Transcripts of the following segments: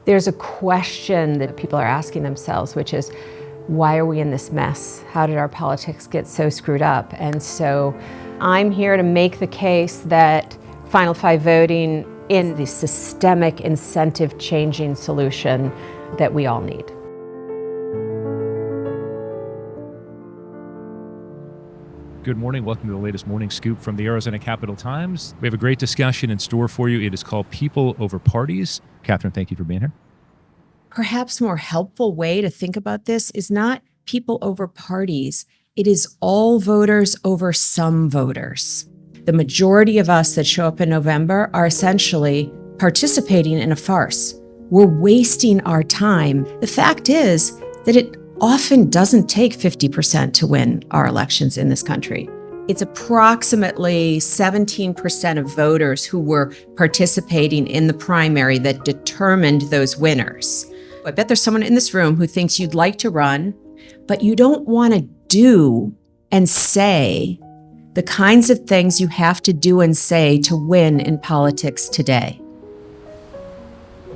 There's a question that people are asking themselves, which is, why are we in this mess? How did our politics get so screwed up? And so I'm here to make the case that Final Five voting is the systemic incentive changing solution that we all need. Good morning. Welcome to the latest morning scoop from the Arizona Capital-Times. We have a great discussion in store for you. It is called People Over Parties. Katherine, thank you for being here. Perhaps a more helpful way to think about this is not people over parties. It is all voters over some voters. The majority of us that show up in November are essentially participating in a farce. We're wasting our time. The fact is that it often doesn't take 50% to win our elections in this country. It's approximately 17% of voters who were participating in the primary that determined those winners. I bet there's someone in this room who thinks you'd like to run, but you don't want to do and say the kinds of things you have to do and say to win in politics today.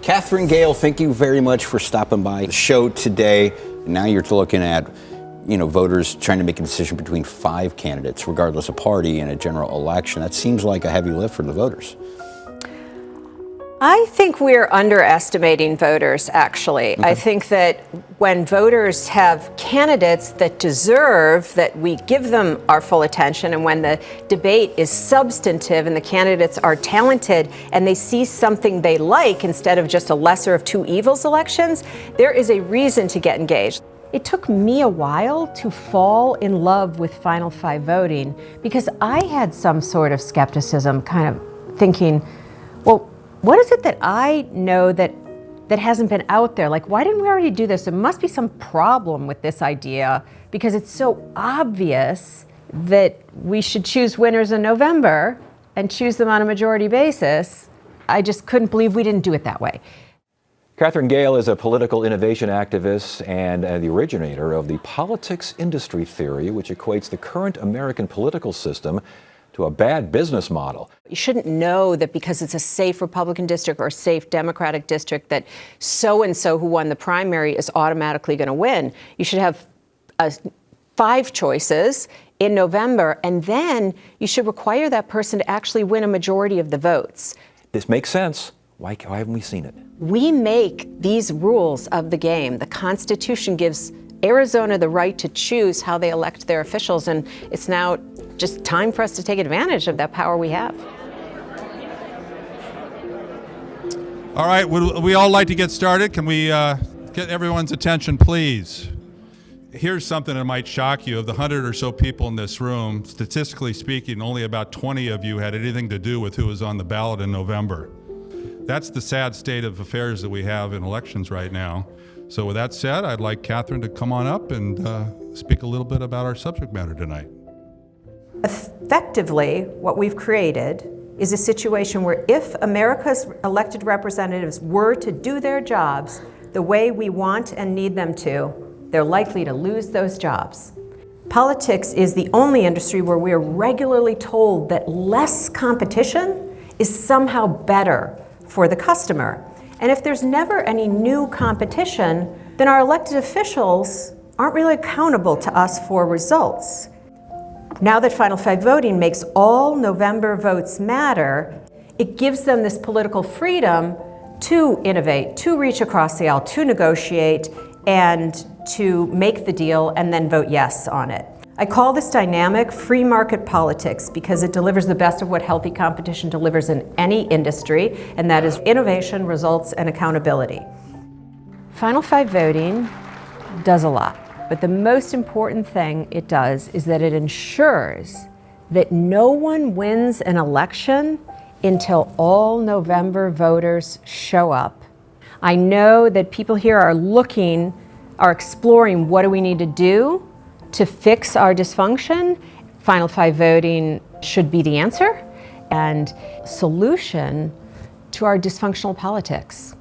Katherine Gehl, thank you very much for stopping by the show today. Now you're looking at, voters trying to make a decision between 5 candidates, regardless of party, in a general election. That seems like a heavy lift for the voters. I think we're underestimating voters, actually. Okay. I think that when voters have candidates that deserve that we give them our full attention, and when the debate is substantive and the candidates are talented and they see something they like instead of just a lesser of two evils elections, there is a reason to get engaged. It took me a while to fall in love with Final Five voting because I had some sort of skepticism, kind of thinking, well, what is it that I know that hasn't been out there? Like, why didn't we already do this? There must be some problem with this idea because it's so obvious that we should choose winners in November and choose them on a majority basis. I just couldn't believe we didn't do it that way. Katherine Gehl is a political innovation activist and the originator of the politics industry theory, which equates the current American political system to a bad business model. You shouldn't know that because it's a safe Republican district or a safe Democratic district that so-and-so who won the primary is automatically going to win. You should have 5 choices in November, and then you should require that person to actually win a majority of the votes. This makes sense. Why haven't we seen it? We make these rules of the game. The Constitution gives Arizona the right to choose how they elect their officials, and it's now just time for us to take advantage of that power we have. All right, would we all like to get started? Can we get everyone's attention, please? Here's something that might shock you. Of the 100 or so people in this room, statistically speaking, only about 20 of you had anything to do with who was on the ballot in November. That's the sad state of affairs that we have in elections right now. So with that said, I'd like Katherine to come on up and speak a little bit about our subject matter tonight. Effectively, what we've created is a situation where if America's elected representatives were to do their jobs the way we want and need them to, they're likely to lose those jobs. Politics is the only industry where we're regularly told that less competition is somehow better for the customer. And if there's never any new competition, then our elected officials aren't really accountable to us for results. Now that Final Five voting makes all November votes matter, it gives them this political freedom to innovate, to reach across the aisle, to negotiate, and to make the deal and then vote yes on it. I call this dynamic free market politics because it delivers the best of what healthy competition delivers in any industry, and that is innovation, results, and accountability. Final Five voting does a lot, but the most important thing it does is that it ensures that no one wins an election until all November voters show up. I know that people here are exploring what do we need to do to fix our dysfunction. Final Five voting should be the answer and solution to our dysfunctional politics.